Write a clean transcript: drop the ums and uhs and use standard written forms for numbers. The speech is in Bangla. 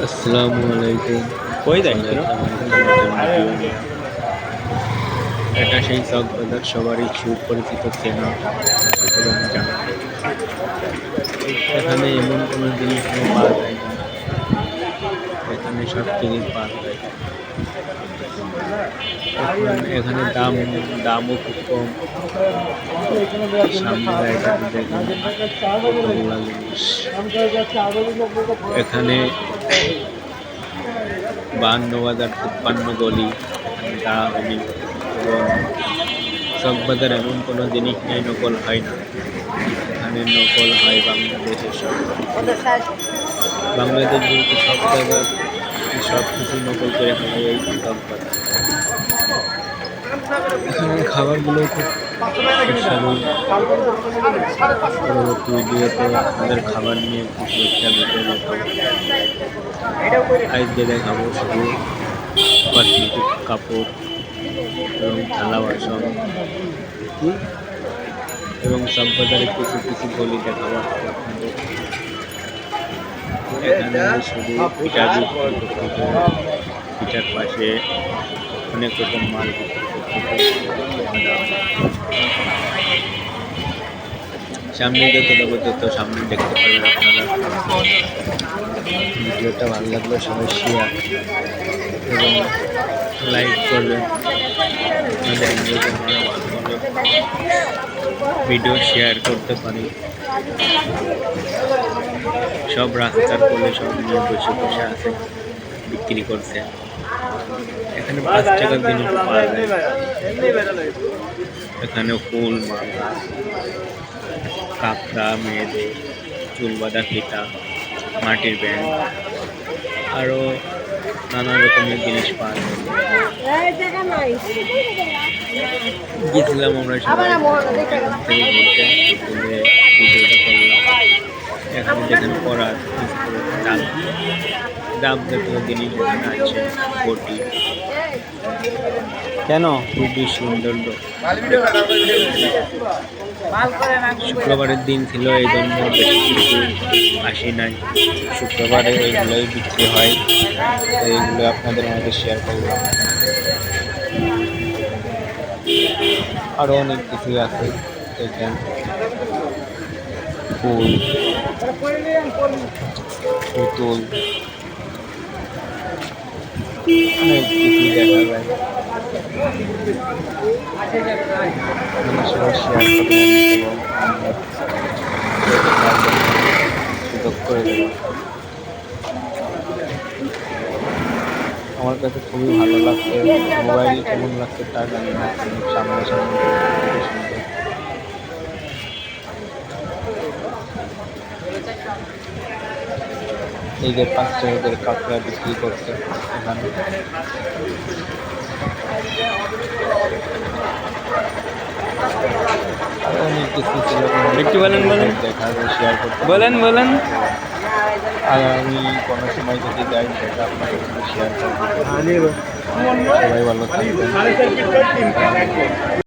আসসালামু আলাইকুম। কই চলে যাচ্ছিল? আসলাম আরেকটা নতুন ভিডিও নিয়ে। এটা সেই চকবাজার সবারই সুপরিচিত চেনা এবং জানা। এখানে এমন কোনো জিনিস নেই পাওয়া যায় না, এখানে সব জিনিস পাওয়া যায়। এখানে দামও খুব কম। সামনে গাড়িটাতে দেখুন কতগুলা জিনিস। এখানে 52 বাজার 53 গলি, এখানে দামি এবং চকবাজার এমন কোনো জিনিস নেই নকল হয় না। এখানে নকল হয় বাংলাদেশের সব কিছু। বাংলাদেশ বলতে সব জায়গার সব কিছু নকল করে ফেলে এই চকবাজার। এখানে খাবারগুলো খুব সুস্বাদু। পরবর্তী ভিডিওতে আপনাদের খাবার নিয়ে কিছু একটা ভিডিও দেখাবো। আজকে দেখাবো শুধু কসমেটিক, কাপড় এবং থালা বাসন এবং চকবাজারের কিছু কিছু গলি দেখাবো আপনাদের। এখানে শুধু পিঠা বিক্রি করতেছে, পিঠার পাশে অনেক রকম মাল বিক্রি করতেছে। সামনে যত যাবো তত সামনে দেখতে পারবেন আপনারা। ভিডিওটা ভালো লাগলে সবাই শেয়ার এবং লাইক করবেন। আপনাদের ইংরেজি আমরা ভালোভাবে ভিডিও শেয়ার করতে পারি। সব রাস্তার কোলে সব নিয়ে বসে বসে আছে, বিক্রি করছে। এখানে 5 টাকার জিনিস পাওয়া যায়। এখানে ফুল, মালা, কাপড়া, মেয়েদের চুল বাঁধা ফিতা, মাটির ব্যান্ড, আরও নানা রকমের জিনিস পাওয়া যায়। গেছিলাম আমরা সবাই ভিডিওটা করলাম। এখানে দেখেন পড়ার ডাব জাতীয় জিনিস এখানে আছে, বটি কেন? খুবই সুন্দর। শুক্রবারের দিন ছিল, এই জন্য বেশি কিছু আসি নাই। শুক্রবারে এইগুলোই বিক্রি হয়, এইগুলো আপনাদের মধ্যে শেয়ার করলাম। আরও অনেক কিছু আছে, দেখেন ফুল, পুতুল, অনেক কিছু দেখা যায়। সবাই শেয়ার করবেন এবং সুযোগ করে দেবেন। আমার কাছে খুবই ভালো লাগছে। মোবাইল কেমন লাগছে তা জানি না, সামনাসামনি খুবই সুন্দর। এই যে 5 টাকা করে কাপড়া বিক্রি করছে এখানে। আরো অনেক কিছু ছিল, একটু বলেন দেখাবো, শেয়ার করতে বলেন। আর আমি কোনো সময় যদি যাই সেটা আপনাদের সাথে শেয়ার করবো। সবাই ভালো থাকবেন।